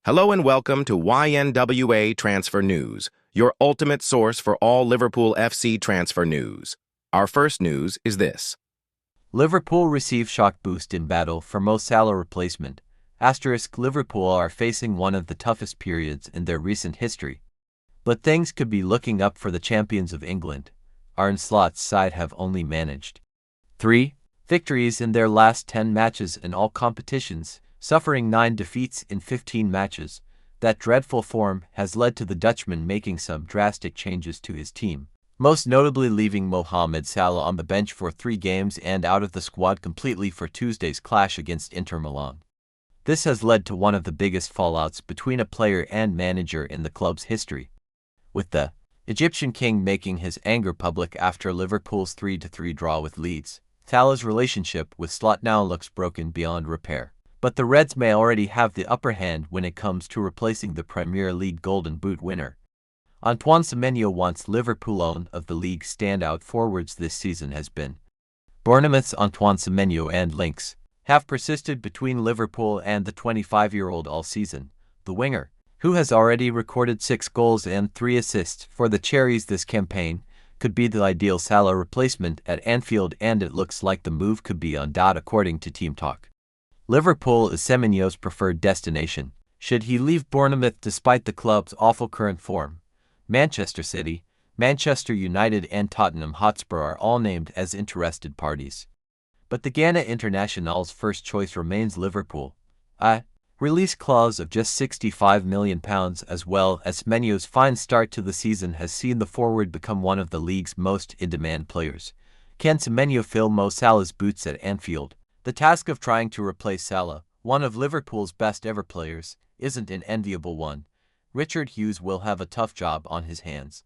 Hello and welcome to YNWA Transfer News, your ultimate source for all Liverpool FC transfer news. Our first news is this. Liverpool receive shock boost in battle for Mo Salah replacement. Liverpool are facing one of the toughest periods in their recent history. But things could be looking up for the champions of England. Arne Slot's side have only managed 3 victories in their last 10 matches in all competitions, suffering 9 defeats in 15 matches. That dreadful form has led to the Dutchman making some drastic changes to his team, most notably leaving Mohamed Salah on the bench for 3 games and out of the squad completely for Tuesday's clash against Inter Milan. This has led to one of the biggest fallouts between a player and manager in the club's history, with the Egyptian king making his anger public after Liverpool's 3-3 draw with Leeds. Salah's relationship with Slot now looks broken beyond repair. But the Reds may already have the upper hand when it comes to replacing the Premier League Golden Boot winner. Antoine Semenyo, once Liverpool own of the league's standout forwards this season, has been. Bournemouth's Antoine Semenyo and links have persisted between Liverpool and the 25-year-old all season. The winger, who has already recorded 6 goals and 3 assists for the Cherries this campaign, could be the ideal Salah replacement at Anfield, and it looks like the move could be on according to Team Talk. Liverpool is Semenyo's preferred destination, should he leave Bournemouth despite the club's awful current form. Manchester City, Manchester United and Tottenham Hotspur are all named as interested parties. But the Ghana international's first choice remains Liverpool. A release clause of just £65 million, as well as Semenyo's fine start to the season, has seen the forward become one of the league's most in-demand players. Can Semenyo fill Mo Salah's boots at Anfield? The task of trying to replace Salah, one of Liverpool's best-ever players, isn't an enviable one. Richard Hughes will have a tough job on his hands.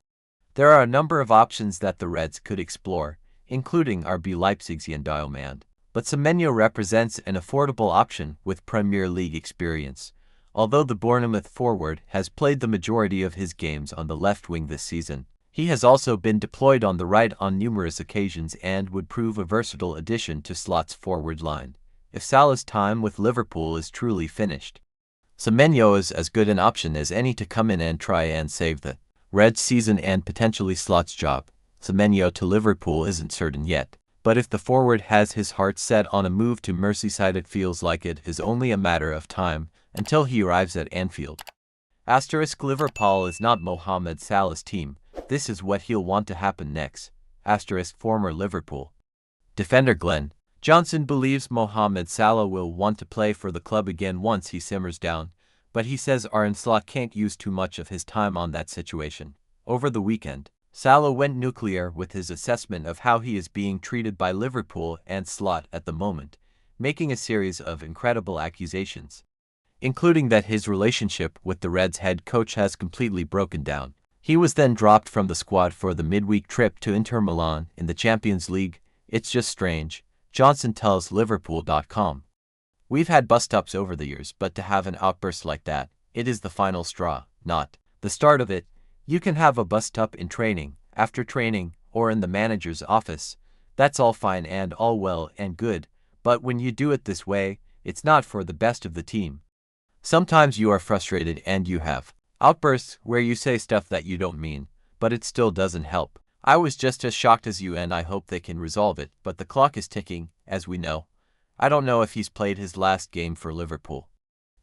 There are a number of options that the Reds could explore, including RB Leipzig's YNWA, but Semenyo represents an affordable option with Premier League experience. Although the Bournemouth forward has played the majority of his games on the left wing this season, he has also been deployed on the right on numerous occasions and would prove a versatile addition to Slot's forward line if Salah's time with Liverpool is truly finished. Semenyo is as good an option as any to come in and try and save the Reds' season and potentially Slot's job. Semenyo to Liverpool isn't certain yet, but if the forward has his heart set on a move to Merseyside, it feels like it is only a matter of time until he arrives at Anfield. Liverpool is not Mohamed Salah's team. This is what he'll want to happen next. Former Liverpool defender Glenn Johnson believes Mohamed Salah will want to play for the club again once he simmers down, but he says Arne Slot can't use too much of his time on that situation. Over the weekend, Salah went nuclear with his assessment of how he is being treated by Liverpool and Slot at the moment, making a series of incredible accusations, including that his relationship with the Reds head coach has completely broken down. He was then dropped from the squad for the midweek trip to Inter Milan in the Champions League. It's just strange, Johnson tells Liverpool.com. We've had bust-ups over the years, but to have an outburst like that, it is the final straw, not the start of it. You can have a bust-up in training, after training, or in the manager's office. That's all fine and all well and good, but when you do it this way, it's not for the best of the team. Sometimes you are frustrated and you have outbursts where you say stuff that you don't mean, but it still doesn't help. I was just as shocked as you, and I hope they can resolve it, but the clock is ticking, as we know. I don't know if he's played his last game for Liverpool.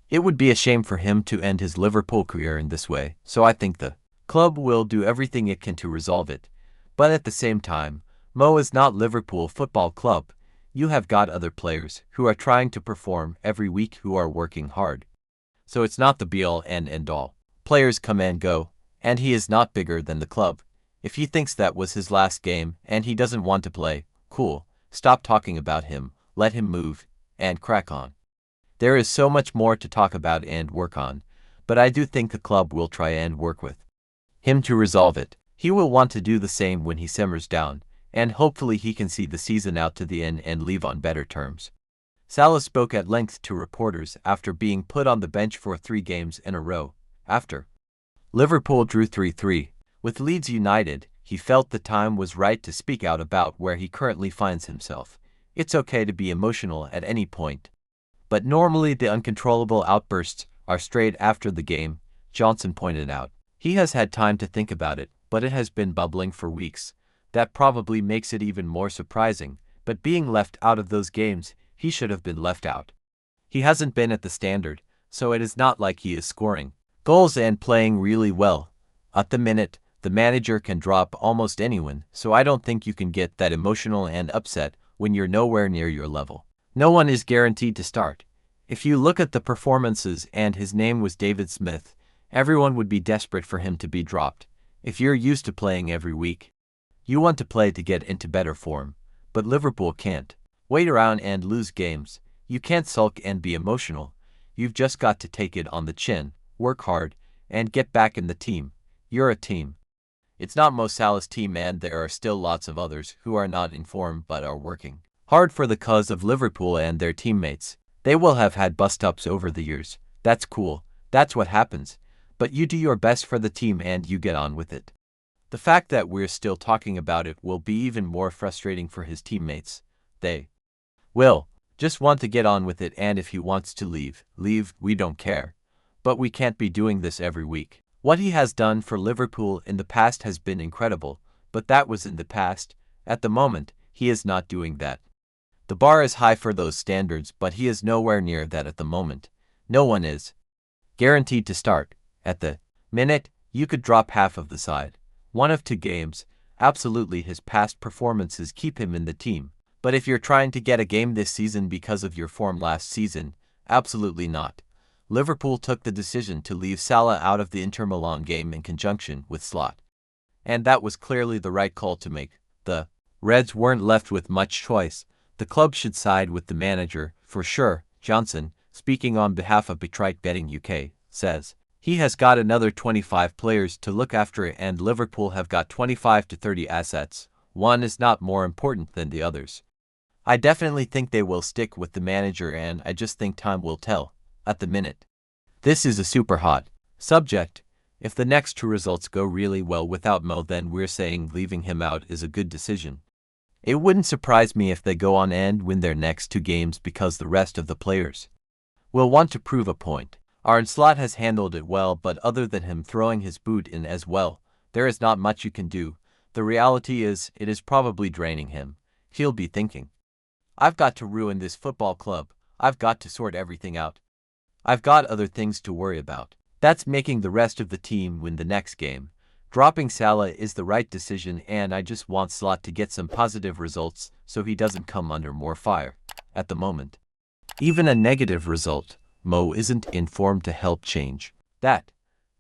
It would be a shame for him to end his Liverpool career in this way, so I think the club will do everything it can to resolve it. But at the same time, Mo is not Liverpool Football Club. You have got other players who are trying to perform every week, who are working hard. So it's not the be-all and end-all. Players come and go, and he is not bigger than the club. If he thinks that was his last game and he doesn't want to play, cool, stop talking about him, let him move, and crack on. There is so much more to talk about and work on, but I do think the club will try and work with him to resolve it. He will want to do the same when he simmers down, and hopefully he can see the season out to the end and leave on better terms. Salah spoke at length to reporters after being put on the bench for 3 games in a row. After Liverpool drew 3-3 with Leeds United, he felt the time was right to speak out about where he currently finds himself. It's okay to be emotional at any point, but normally the uncontrollable outbursts are straight after the game, Johnson pointed out. He has had time to think about it, but it has been bubbling for weeks. That probably makes it even more surprising, but being left out of those games, he should have been left out. He hasn't been at the standard, so it is not like he is scoring goals and playing really well. At the minute, the manager can drop almost anyone, so I don't think you can get that emotional and upset when you're nowhere near your level. No one is guaranteed to start. If you look at the performances and his name was David Smith, everyone would be desperate for him to be dropped. If you're used to playing every week, you want to play to get into better form, but Liverpool can't wait around and lose games. You can't sulk and be emotional. You've just got to take it on the chin, work hard, and get back in the team. You're a team. It's not Mo Salah's team, and there are still lots of others who are not in form but are working hard for the cause of Liverpool and their teammates. They will have had bust-ups over the years. That's cool. That's what happens. But you do your best for the team and you get on with it. The fact that we're still talking about it will be even more frustrating for his teammates. They will just want to get on with it, and if he wants to leave, we don't care. But we can't be doing this every week. What he has done for Liverpool in the past has been incredible, but that was in the past. At the moment, he is not doing that. The bar is high for those standards, but he is nowhere near that at the moment. No one is guaranteed to start. At the minute, you could drop half of the side. One of two games. Absolutely, his past performances keep him in the team. But if you're trying to get a game this season because of your form last season, absolutely not. Liverpool took the decision to leave Salah out of the Inter Milan game in conjunction with Slot. And that was clearly the right call to make. The Reds weren't left with much choice. The club should side with the manager, for sure. Johnson, speaking on behalf of Betrite Betting UK, says he has got another 25 players to look after and Liverpool have got 25 to 30 assets. One is not more important than the others. I definitely think they will stick with the manager, and I just think time will tell. At the minute, this is a super hot subject. If the next two results go really well without Mo, then we're saying leaving him out is a good decision. It wouldn't surprise me if they go on and win their next two games because the rest of the players will want to prove a point. Arne Slot has handled it well, but other than him throwing his boot in as well, there is not much you can do. The reality is, it is probably draining him. He'll be thinking, I've got to ruin this football club. I've got to sort everything out. I've got other things to worry about. That's making the rest of the team win the next game. Dropping Salah is the right decision, and I just want Slot to get some positive results so he doesn't come under more fire. At the moment, even a negative result, Mo isn't in form to help change that.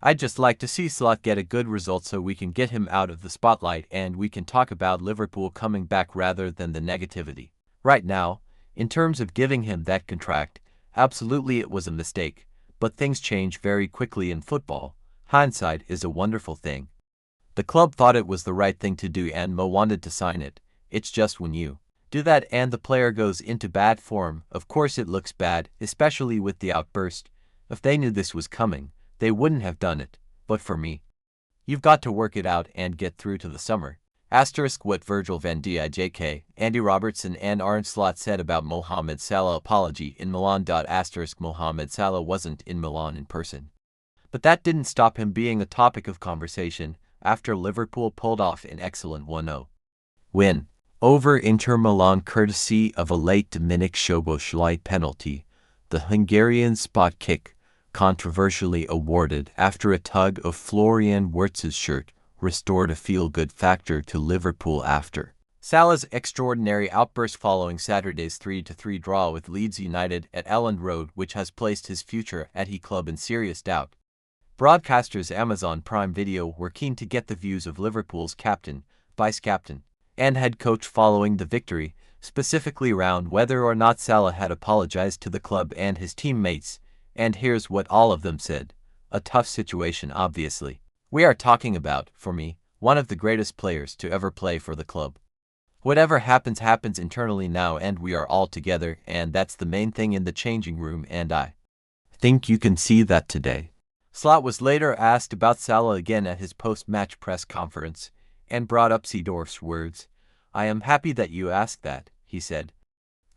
I'd just like to see Slot get a good result so we can get him out of the spotlight and we can talk about Liverpool coming back rather than the negativity. Right now, in terms of giving him that contract, absolutely it was a mistake, but things change very quickly in football. Hindsight is a wonderful thing. The club thought it was the right thing to do and Mo wanted to sign it. It's just when you do that and the player goes into bad form, of course it looks bad, especially with the outburst. If they knew this was coming, they wouldn't have done it. But for me, you've got to work it out and get through to the summer. Asterisk what Virgil van Dijk, Andy Robertson and Arne Slot said about Mohamed Salah apology in Milan. Asterisk Mohamed Salah wasn't in Milan in person. But that didn't stop him being a topic of conversation after Liverpool pulled off an excellent 1-0 win over Inter Milan courtesy of a late Dominik Szoboszlai penalty. The Hungarian spot kick, controversially awarded after a tug of Florian Wirtz's shirt, restored a feel-good factor to Liverpool after Salah's extraordinary outburst following Saturday's 3-3 draw with Leeds United at Elland Road, which has placed his future at the club in serious doubt. Broadcasters Amazon Prime Video were keen to get the views of Liverpool's captain, vice-captain, and head coach following the victory, specifically around whether or not Salah had apologized to the club and his teammates, and here's what all of them said. A tough situation, obviously. We are talking about, for me, one of the greatest players to ever play for the club. Whatever happens, happens internally now, and we are all together, and that's the main thing in the changing room, and I think you can see that today. Slot was later asked about Salah again at his post-match press conference, and brought up Seedorf's words. I am happy that you asked that, he said.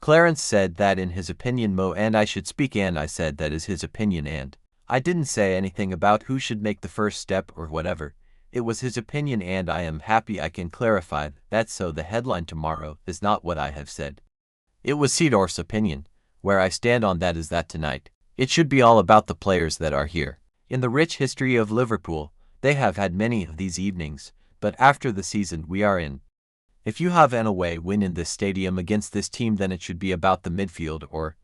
Clarence said that in his opinion Mo and I should speak, and I said that is his opinion and I didn't say anything about who should make the first step or whatever. It was his opinion and I am happy I can clarify that, so the headline tomorrow is not what I have said. It was Seedorf's opinion. Where I stand on that is that tonight it should be all about the players that are here. In the rich history of Liverpool, they have had many of these evenings, but after the season we are in, if you have an away win in this stadium against this team, then it should be about the midfield or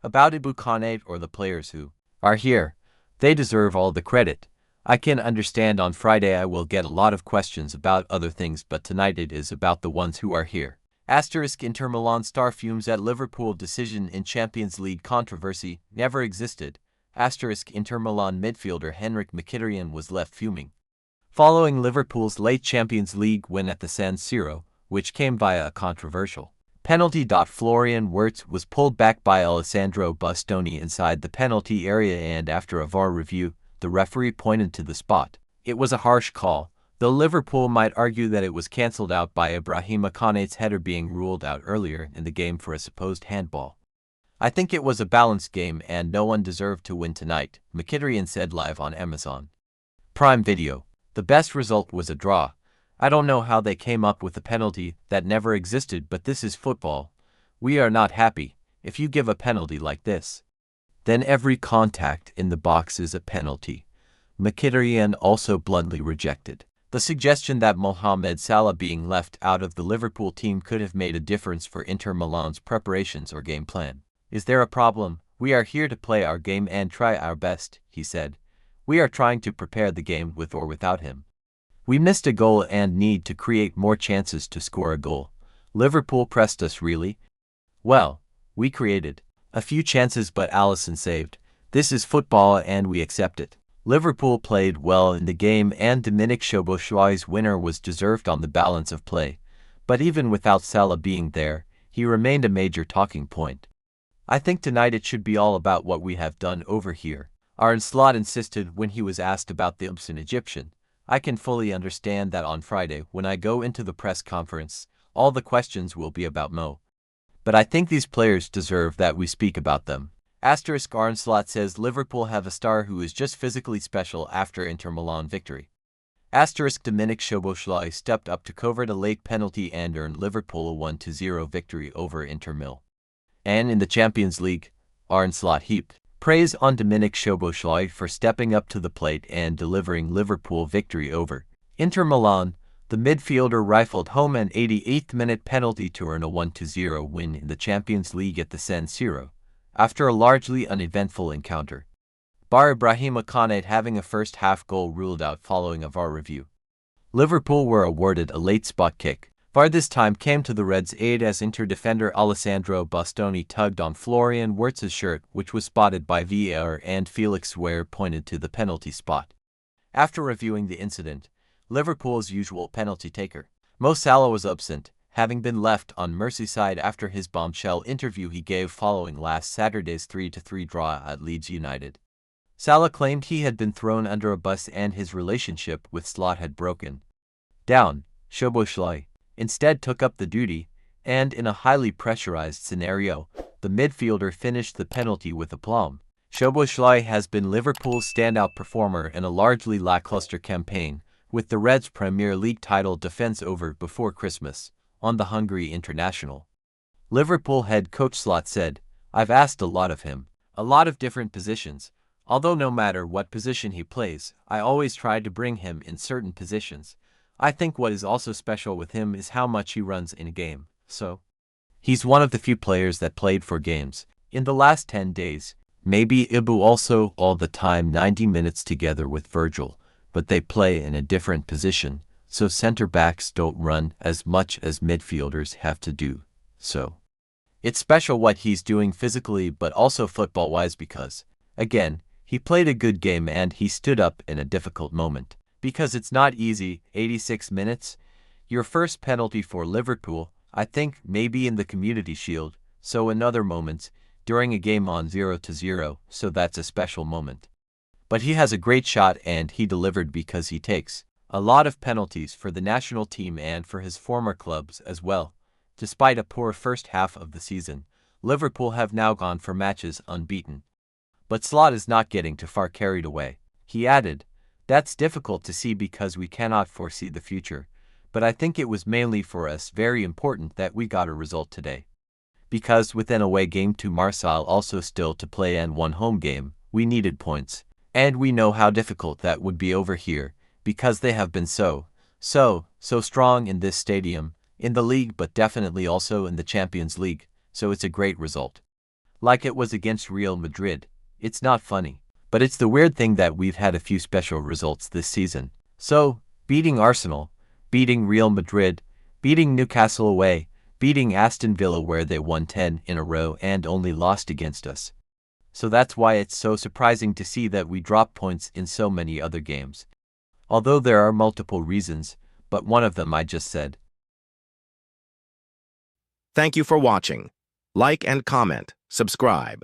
about Ibu Khanate or the players who are here. They deserve all the credit. I can understand on Friday I will get a lot of questions about other things, but tonight it is about the ones who are here. Inter Milan star fumes at Liverpool decision in Champions League controversy never existed. Inter Milan midfielder Henrik Mkhitaryan was left fuming following Liverpool's late Champions League win at the San Siro, which came via a controversial penalty. Florian Wirtz was pulled back by Alessandro Bastoni inside the penalty area, and after a VAR review, the referee pointed to the spot. It was a harsh call, though Liverpool might argue that it was cancelled out by Ibrahima Konate's header being ruled out earlier in the game for a supposed handball. I think it was a balanced game and no one deserved to win tonight, Mkhitaryan said live on Amazon Prime Video. The best result was a draw. I don't know how they came up with a penalty that never existed, but this is football. We are not happy. If you give a penalty like this, then every contact in the box is a penalty. Mkhitaryan also bluntly rejected the suggestion that Mohamed Salah being left out of the Liverpool team could have made a difference for Inter Milan's preparations or game plan. Is there a problem? We are here to play our game and try our best, he said. We are trying to prepare the game with or without him. We missed a goal and need to create more chances to score a goal. Liverpool pressed us really well. We created a few chances, but Alisson saved. This is football and we accept it. Liverpool played well in the game and Dominic Szoboszlai's winner was deserved on the balance of play. But even without Salah being there, he remained a major talking point. I think tonight it should be all about what we have done over here, Arne Slot insisted when he was asked about the Upson Egyptian. I can fully understand that on Friday when I go into the press conference, all the questions will be about Mo. But I think these players deserve that we speak about them. Arne Slot says Liverpool have a star who is just physically special after Inter Milan victory. Dominic Szoboszlai stepped up to cover the late penalty and earned Liverpool a 1-0 victory over Inter Milan. And in the Champions League, Arne Slot heaped praise on Dominic Szoboszlai for stepping up to the plate and delivering Liverpool victory over Inter Milan. The midfielder rifled home an 88th minute penalty to earn a 1-0 win in the Champions League at the San Siro, after a largely uneventful encounter. Ibrahima Konate having a first half goal ruled out following a VAR review. Liverpool were awarded a late spot kick. VAR this time came to the Reds' aid as Inter defender Alessandro Bastoni tugged on Florian Wirtz's shirt, which was spotted by VAR, and Felix Weir pointed to the penalty spot. After reviewing the incident, Liverpool's usual penalty taker, Mo Salah, was absent, having been left on Merseyside after his bombshell interview he gave following last Saturday's 3-3 draw at Leeds United. Salah claimed he had been thrown under a bus and his relationship with Slot had broken down. Szoboszlai instead took up the duty, and in a highly pressurized scenario, the midfielder finished the penalty with aplomb. Szoboszlai has been Liverpool's standout performer in a largely lackluster campaign, with the Reds' Premier League title defence over before Christmas, on the Hungary international. Liverpool head coach Slot said, "I've asked a lot of him, a lot of different positions, although no matter what position he plays, I always try to bring him in certain positions. I think what is also special with him is how much he runs in a game, so he's one of the few players that played 4 games in the last 10 days. Maybe Ibu also all the time 90 minutes together with Virgil, but they play in a different position, so center-backs don't run as much as midfielders have to do, so it's special what he's doing physically but also football-wise because, again, he played a good game and he stood up in a difficult moment. Because it's not easy, 86 minutes, your first penalty for Liverpool, I think maybe in the Community Shield, so in other moments, during a game on 0-0, so that's a special moment. But he has a great shot and he delivered because he takes a lot of penalties for the national team and for his former clubs as well. Despite a poor first half of the season, Liverpool have now gone 4 matches unbeaten. But Slot is not getting too far carried away. He added, "That's difficult to see because we cannot foresee the future, but I think it was mainly for us very important that we got a result today. Because with an away game to Marseille also still to play and one home game, we needed points. And we know how difficult that would be over here, because they have been so strong in this stadium, in the league but definitely also in the Champions League, so it's a great result. Like it was against Real Madrid. It's not funny. But it's the weird thing that we've had a few special results this season. So, beating Arsenal, beating Real Madrid, beating Newcastle away, beating Aston Villa where they won 10 in a row and only lost against us. So that's why it's so surprising to see that we drop points in so many other games. Although there are multiple reasons, but one of them I just said." Thank you for watching. Like and comment, subscribe.